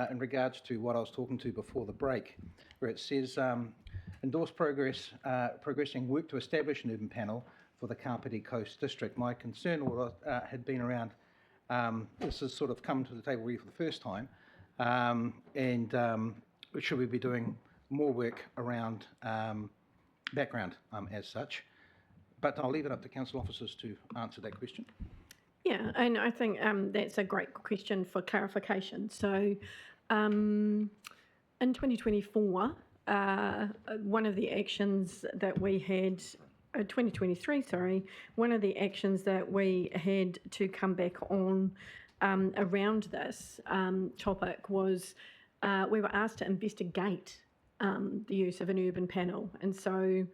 in regards to what I was talking to before the break, where it says endorse progressing work to establish an urban panel for the Kapiti Coast District. My concern had been around this has sort of come to the table really for the first time, and should we be doing more work around background as such? But I'll leave it up to council officers to answer that question. Yeah, and I think that's a great question for clarification. So in 2024, one of the actions that we had, 2023, sorry, one of the actions that we had to come back on around this topic was we were asked to investigate the use of an urban panel. And so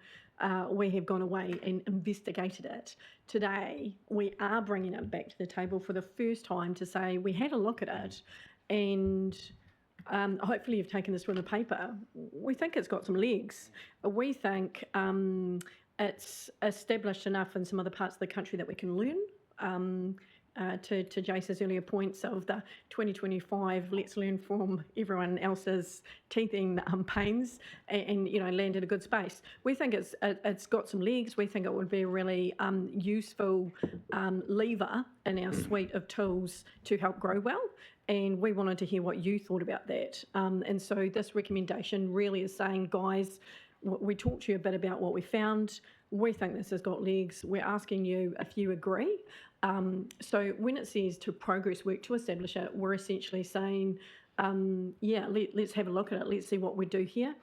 we have gone away and investigated it. Today, we are bringing it back to the table for the first time to say we had a look at it, and hopefully you've taken this from the paper. We think it's got some legs. We think it's established enough in some other parts of the country that we can learn. To Jace's earlier points of the 2025, let's learn from everyone else's teething pains and land in a good space. We think it's got some legs. We think it would be a really useful lever in our suite of tools to help grow well. And we wanted to hear what you thought about that. And so this recommendation really is saying, guys, we talked to you a bit about what we found. We think this has got legs. We're asking you if you agree. So when it says to progress work to establish it, we're essentially saying, let's have a look at it. Let's see what we do here.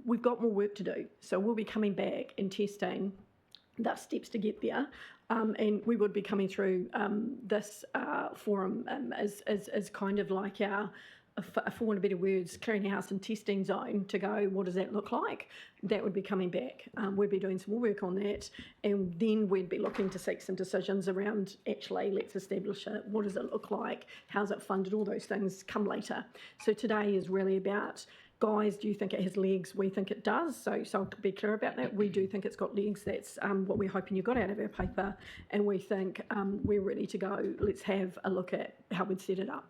We've got more work to do. So we'll be coming back and testing the steps to get there. And we would be coming through this forum as kind of like our, for want of better words, clearinghouse and testing zone to go, what does that look like? That would be coming back. We'd be doing some more work on that, and then we'd be looking to seek some decisions around, actually, let's establish it. What does it look like? How's it funded? All those things come later. So today is really about, guys, do you think it has legs? We think it does. So I'll be clear about that. We do think it's got legs. That's what we're hoping you got out of our paper. And we think we're ready to go. Let's have a look at how we'd set it up.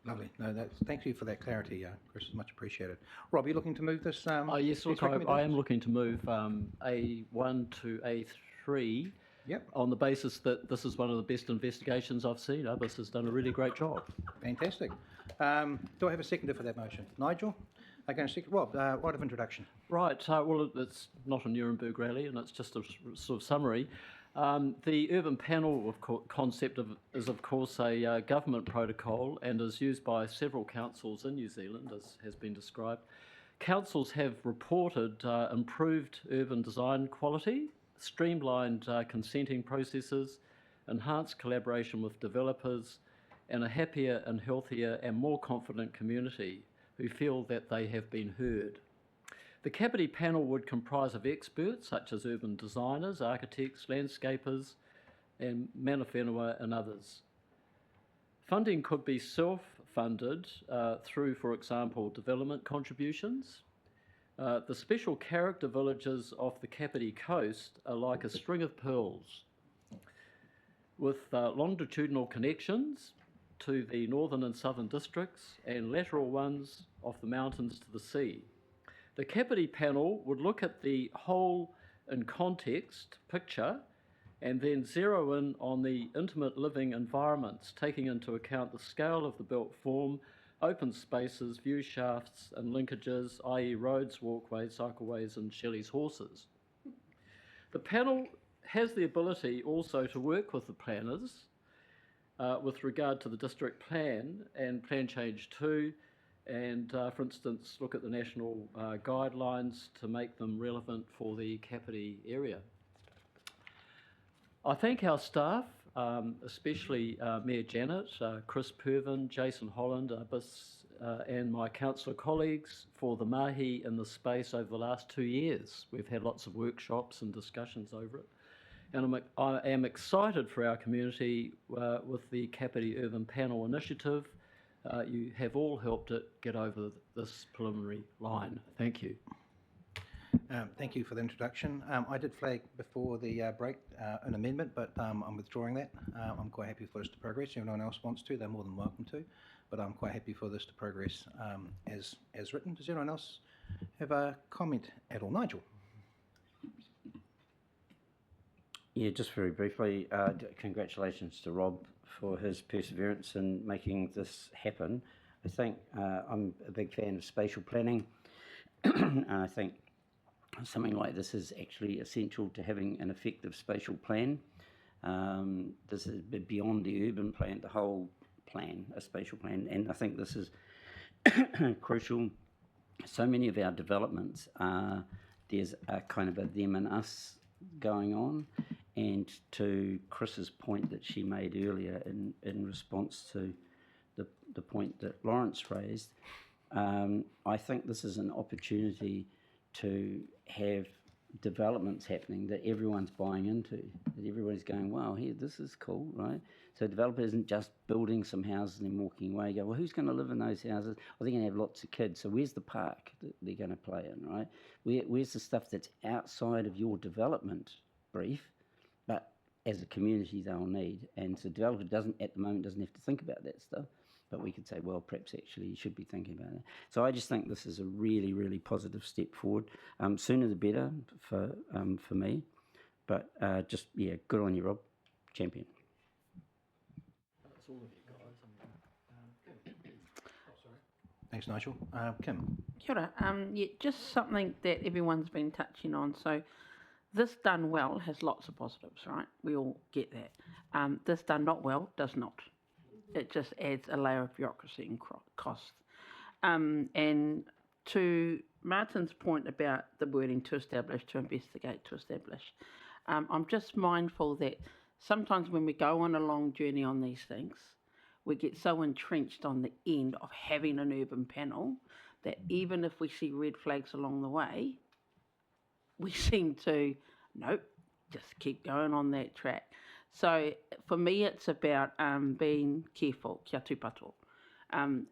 Lovely. No, thank you for that clarity, Chris. It's much appreciated. Rob, you looking to move this? Yes, look, I am looking to move A1 to A3. Yep. On the basis that this is one of the best investigations I've seen. Abus has done a really great job. Fantastic. Do I have a seconder for that motion? Nigel? Okay, Rob, right of introduction. Right. Well, it's not a Nuremberg rally, and it's just a sort of summary. The urban panel concept is, of course, a government protocol and is used by several councils in New Zealand, as has been described. Councils have reported improved urban design quality, streamlined consenting processes, enhanced collaboration with developers, and a happier and healthier and more confident community who feel that they have been heard. The Kapiti panel would comprise of experts such as urban designers, architects, landscapers, and mana whenua and others. Funding could be self-funded through, for example, development contributions. The special character villages off the Kapiti coast are like a string of pearls with longitudinal connections to the northern and southern districts and lateral ones off the mountains to the sea. The Kapiti panel would look at the whole in context picture and then zero in on the intimate living environments, taking into account the scale of the built form, open spaces, view shafts and linkages, i.e. roads, walkways, cycleways and Shelley's horses. The panel has the ability also to work with the planners with regard to the district plan and Plan Change 2, and for instance, look at the national guidelines to make them relevant for the Kapiti area. I thank our staff, especially Mayor Janet, Chris Purvin, Jason Holland, and my councillor colleagues for the mahi in the space over the last 2 years. We've had lots of workshops and discussions over it. And I am excited for our community with the Kapiti Urban Panel Initiative. You have all helped it get over this preliminary line. Thank you. Thank you for the introduction. I did flag before the break an amendment, but I'm withdrawing that. I'm quite happy for us to progress. If anyone else wants to, they're more than welcome to. but I'm quite happy for this to progress as written. Does anyone else have a comment at all? Nigel? Yeah, just very briefly, congratulations to Rob for his perseverance in making this happen. I think I'm a big fan of spatial planning, and I think something like this is actually essential to having an effective spatial plan. This is beyond the urban plan, the whole plan, a spatial plan, and I think this is crucial. So many of our developments, there's a kind of a them and us going on, and to Chris's point that she made earlier in response to the point that Lawrence raised, I think this is an opportunity to have developments happening that everyone's buying into, that everybody's going, wow, here, this is cool, right? So a developer isn't just building some houses and then walking away, go, well, who's going to live in those houses? Well, they're going to have lots of kids, so where's the park that they're going to play in, right? Where's the stuff that's outside of your development brief, but as a community they'll need? And so the developer at the moment doesn't have to think about that stuff, but we could say, well, perhaps actually you should be thinking about it. So I just think this is a really, really positive step forward. Sooner the better for me. But just, yeah, good on you, Rob. Champion. That's all of you guys. Thanks, Nigel. Kim? Kia ora. Yeah, just something that everyone's been touching on. So this done well has lots of positives, right? We all get that. This done not well does not. It just adds a layer of bureaucracy and cost. And to Martin's point about the wording to establish, to investigate, to establish, I'm just mindful that sometimes when we go on a long journey on these things, we get so entrenched on the end of having an urban panel that even if we see red flags along the way, we seem to, nope, just keep going on that track. So for me, it's about being careful, kia tūpato.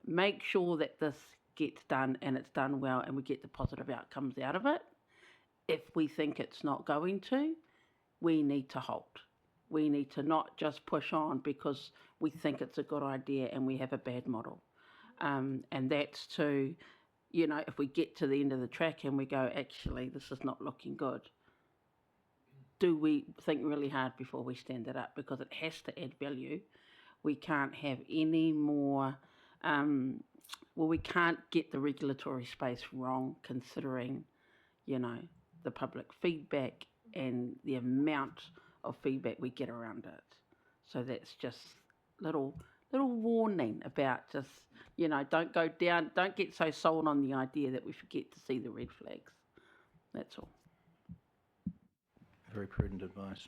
Make sure that this gets done and it's done well and we get the positive outcomes out of it. If we think it's not going to, we need to halt. We need to not just push on because we think it's a good idea and we have a bad model. And that's to, if we get to the end of the track and we go, actually, this is not looking good, do we think really hard before we stand it up? Because it has to add value. We can't have any more, we can't get the regulatory space wrong considering, the public feedback and the amount of feedback we get around it. So that's just little warning about just, don't go down, don't get so sold on the idea that we forget to see the red flags. That's all. Very prudent advice.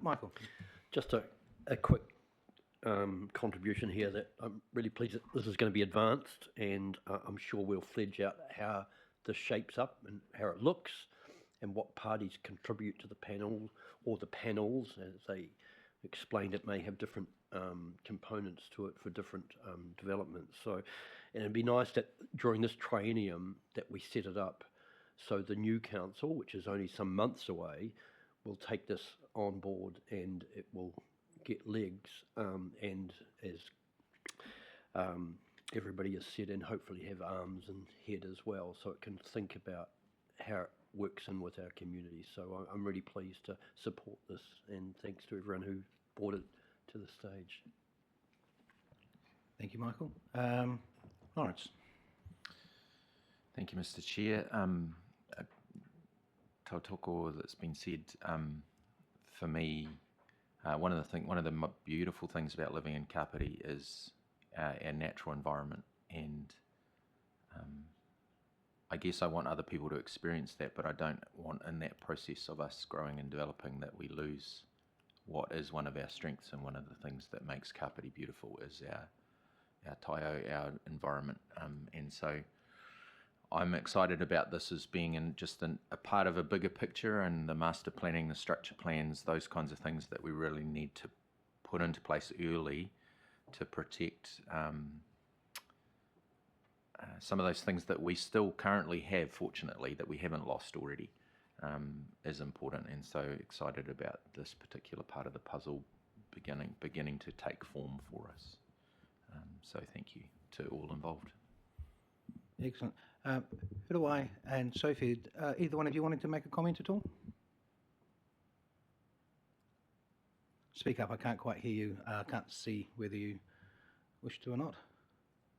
Michael? Just a quick contribution here that I'm really pleased that this is going to be advanced, and I'm sure we'll fledge out how this shapes up and how it looks and what parties contribute to the panel or the panels. As they explained, it may have different components to it for different developments. So, and it'd be nice that during this triennium that we set it up so the new council, which is only some months away, will take this on board and it will get legs, and as everybody has said, and hopefully have arms and head as well, so it can think about how it works in with our community. So I'm really pleased to support this, and thanks to everyone who brought it to the stage. Thank you, Michael. Lawrence? Thank you, Mr. Chair. Tautoko that's been said, for me, one of the beautiful things about living in Kapiti is our natural environment, and I guess I want other people to experience that, but I don't want in that process of us growing and developing that we lose what is one of our strengths, and one of the things that makes Kapiti beautiful is our taio, our environment, and so I'm excited about this as being a part of a bigger picture, and the master planning, the structure plans, those kinds of things that we really need to put into place early to protect some of those things that we still currently have, fortunately, that we haven't lost already, is important. And so excited about this particular part of the puzzle beginning to take form for us. So thank you to all involved. Excellent. Who do I and Sophie, either one of you wanting to make a comment at all? Speak up, I can't quite hear you. I can't see whether you wish to or not.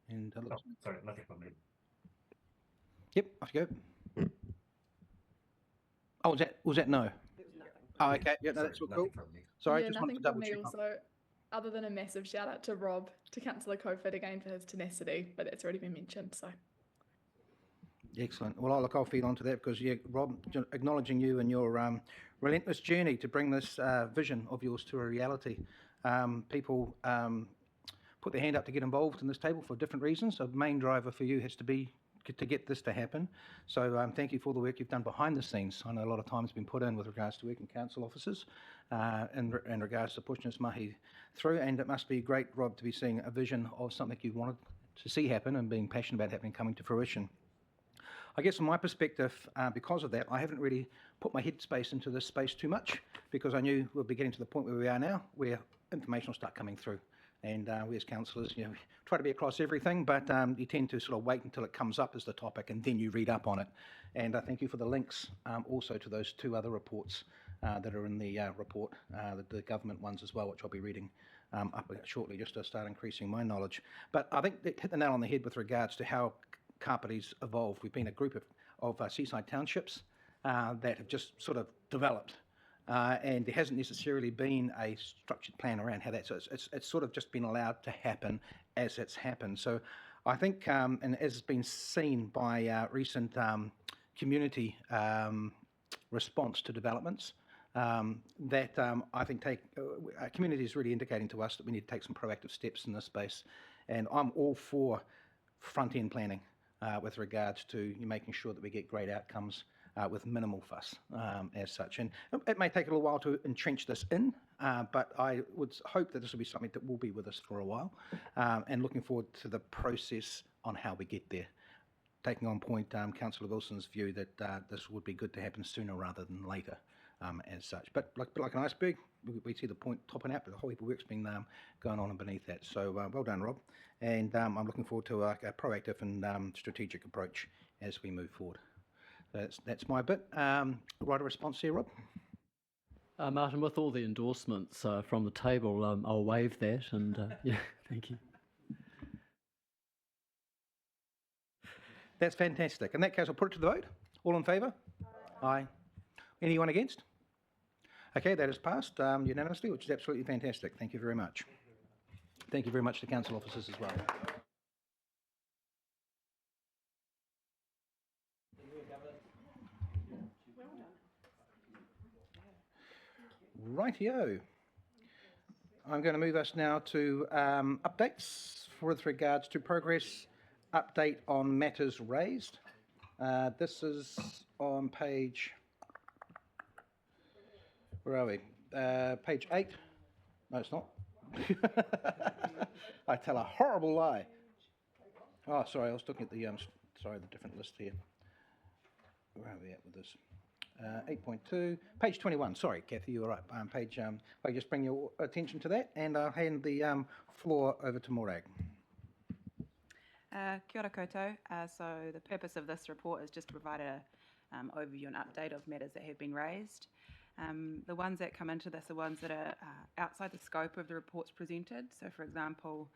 And Sorry, nothing from me. Yep, off you go. Oh, was that no? Oh, okay. Yeah, no, that's all cool. Nothing from me. Sorry, Yeah, just wanted nothing to from double me check. also, other than a massive shout out to Rob, to Councillor Cofitt again for his tenacity, but that's already been mentioned, so. Excellent. Well, I'll feed on to that because, yeah, Rob, acknowledging you and your relentless journey to bring this vision of yours to a reality. People put their hand up to get involved in this table for different reasons. A main driver for you has to be to get this to happen. So thank you for the work you've done behind the scenes. I know a lot of time has been put in with regards to working council officers in regards to pushing this mahi through, and it must be great, Rob, to be seeing a vision of something you wanted to see happen and being passionate about happening coming to fruition. I guess from my perspective, because of that, I haven't really put my headspace into this space too much because I knew we'll be getting to the point where we are now, where information will start coming through. And we as councillors, try to be across everything, but you tend to sort of wait until it comes up as the topic and then you read up on it. And I thank you for the links also to those two other reports that are in the report, the government ones as well, which I'll be reading up shortly just to start increasing my knowledge. But I think it hit the nail on the head with regards to how Kapiti's evolved. We've been a group of seaside townships that have just sort of developed. And there hasn't necessarily been a structured plan around how that, so it's sort of just been allowed to happen as it's happened. So I think, and as has been seen by recent community response to developments, that I think our community is really indicating to us that we need to take some proactive steps in this space. And I'm all for front-end planning with regards to making sure that we get great outcomes with minimal fuss as such. And it may take a little while to entrench this in, but I would hope that this will be something that will be with us for a while, and looking forward to the process on how we get there. Taking on point Councillor Wilson's view that this would be good to happen sooner rather than later as such. But like an iceberg, we see the point topping out, but the whole heap of work's been going on beneath that. So well done, Rob. And I'm looking forward to a proactive and strategic approach as we move forward. That's my bit. Right, a response here, Rob? Martin, with all the endorsements from the table, I'll waive that and yeah, thank you. That's fantastic. In that case, I'll put it to the vote. All in favour? Aye. Anyone against? Okay, that is passed unanimously, which is absolutely fantastic. Thank you very much. Thank you very much to council officers as well. Rightio. I'm going to move us now to updates with regards to progress update on matters raised. This is on page, where are we? Page 8. No, it's not. I tell a horrible lie. Oh, sorry, I was looking at the the different list here. Where are we at with this? 8.2, page 21. Sorry, Kathy, you were right. I just bring your attention to that, and I'll hand the floor over to Morag. Kia ora koutou. So the purpose of this report is just to provide an overview and update of matters that have been raised. The ones that come into this are ones that are outside the scope of the reports presented. So for example,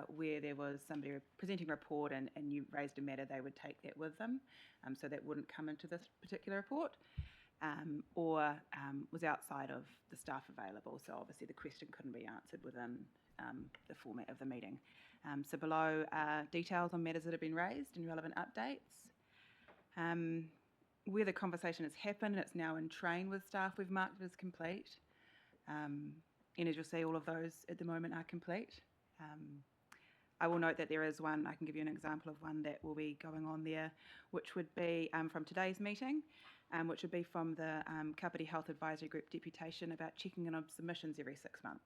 where there was somebody presenting a report and you raised a matter, they would take that with them. So that wouldn't come into this particular report. Or was outside of the staff available. So obviously the question couldn't be answered within the format of the meeting. So below are details on matters that have been raised and relevant updates. Where the conversation has happened and it's now in train with staff, we've marked it as complete. And as you'll see, all of those at the moment are complete. I will note that there is one, I can give you an example of one that will be going on there, which would be from today's meeting, which would be from the Kapiti Health Advisory Group deputation about checking in on submissions every 6 months.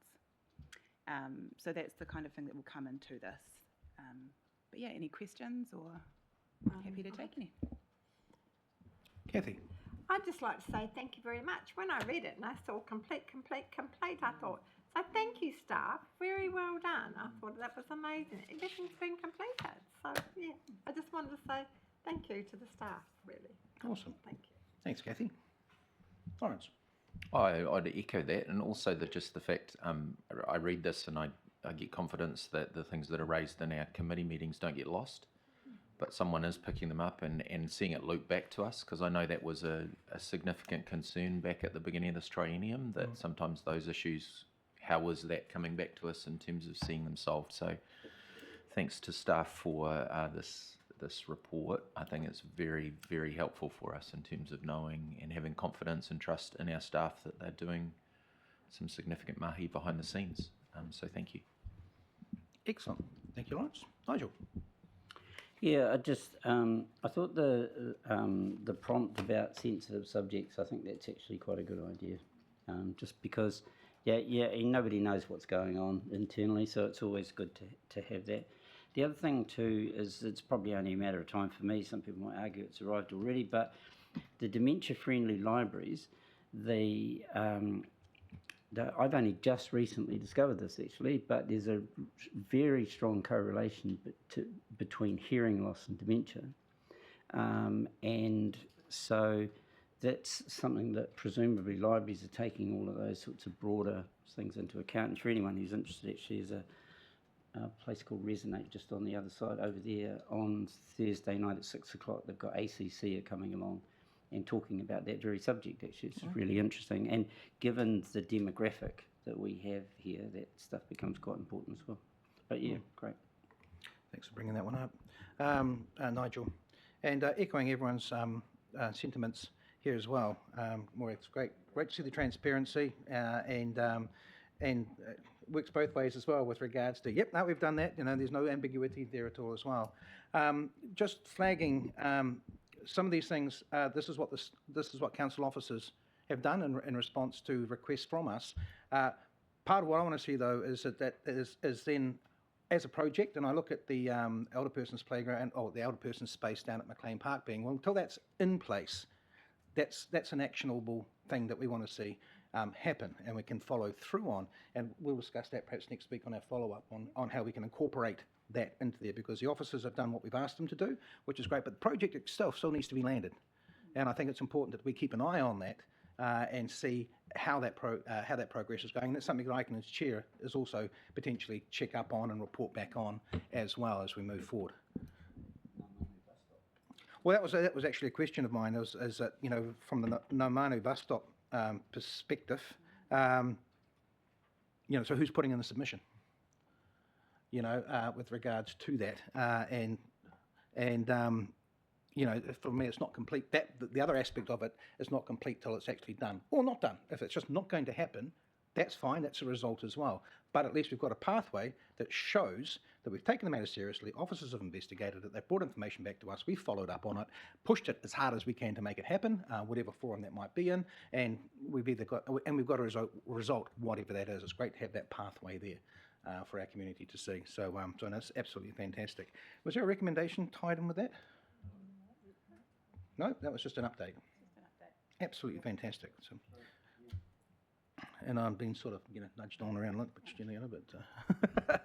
So that's the kind of thing that will come into this. But yeah, any questions or happy to take any. Kathy. I'd just like to say thank you very much. When I read it and I saw complete, I thought So thank you, staff. Very well done. I thought that was amazing. Everything's been completed. So yeah, I just wanted to say thank you to the staff, really. Awesome. Thank you. Thanks, Kathy. Lawrence. I'd echo that, and also just the fact I read this and I get confidence that the things that are raised in our committee meetings don't get lost, but someone is picking them up and seeing it loop back to us, because I know that was a significant concern back at the beginning of this triennium, that sometimes those issues, how was that coming back to us in terms of seeing them solved. So thanks to staff for this report. I think it's very, very helpful for us in terms of knowing and having confidence and trust in our staff that they're doing some significant mahi behind the scenes. So thank you. Excellent. Thank you, Lawrence. Nigel. Yeah, I thought the prompt about sensitive subjects, I think that's actually quite a good idea. Just because, nobody knows what's going on internally, so it's always good to have that. The other thing too is it's probably only a matter of time for me. Some people might argue it's arrived already, but the dementia-friendly libraries, I've only just recently discovered this actually, but there's a very strong correlation between hearing loss and dementia. And so that's something that presumably libraries are taking all of those sorts of broader things into account. And for anyone who's interested, actually, there's a place called Resonate just on the other side over there on Thursday night at 6 o'clock. They've got ACC are coming along and talking about that very subject, actually. It's really interesting. And given the demographic that we have here, that stuff becomes quite important as well. But yeah, great. Thanks for bringing that one up, Nigel. And echoing everyone's sentiments here as well. It's great to see the transparency and works both ways as well with regards to, we've done that. There's no ambiguity there at all as well. Just flagging some of these things. This is what council officers have done in response to requests from us. Part of what I want to see though is that is then as a project, and I look at the elder person's playground or the elder person's space down at McLean Park being, well, until that's in place, that's an actionable thing that we want to see happen and we can follow through on, and we'll discuss that perhaps next week on our follow-up on how we can incorporate that into there, because the officers have done what we've asked them to do, which is great, but the project itself still needs to be landed, and I think it's important that we keep an eye on that and see how that progress is going. And it's something that I can, as chair, is also potentially check up on and report back on as well as we move forward. Well, that was actually a question of mine. Is that from the Nomanu bus stop perspective, so who's putting in the submission? With regards to that, for me, it's not complete. The other aspect of it is not complete till it's actually done or not done. If it's just not going to happen, that's fine. That's a result as well. But at least we've got a pathway that shows that we've taken the matter seriously. Officers have investigated it. They've brought information back to us. We've followed up on it, pushed it as hard as we can to make it happen, whatever forum that might be in, and we've got a result, whatever that is. It's great to have that pathway there for our community to see. So that's absolutely fantastic. Was there a recommendation tied in with that? No, that was just an update. Absolutely fantastic. So, and I'm being sort of nudged on around a little bit, but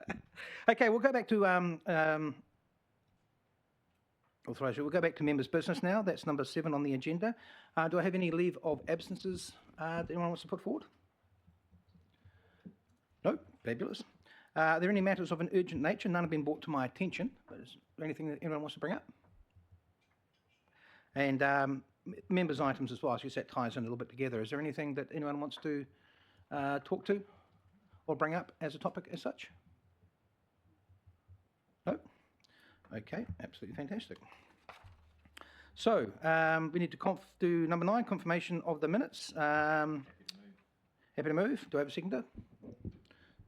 okay, we'll go back to we'll go back to members' business now. That's number 7 on the agenda. Do I have any leave of absences that anyone wants to put forward? No, fabulous. Are there any matters of an urgent nature? None have been brought to my attention. But is there anything that anyone wants to bring up? And members' items as well, so that ties in a little bit together. Is there anything that anyone wants to talk to or bring up as a topic as such? No? Okay, absolutely fantastic. So, we need to do number 9, confirmation of the minutes. Happy to move. Do I have a seconder?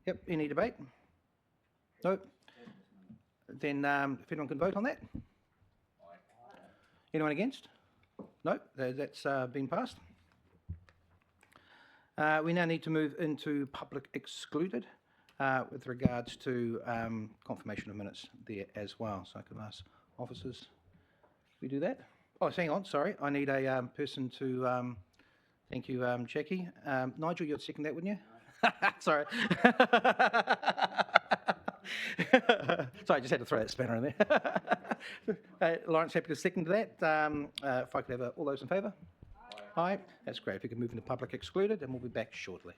Yep, any debate? No? Then, if anyone can vote on that? Anyone against? No, that's been passed. We now need to move into public excluded with regards to confirmation of minutes there as well. So I could ask officers, we do that? Oh, hang on, sorry. I need a person to, thank you, Jackie. Nigel, you'd second that, wouldn't you? Sorry. Sorry, I just had to throw that spanner in there. Lawrence, happy to second that. If I could have all those in favour? Aye. That's great. If we could move into public excluded, and we'll be back shortly.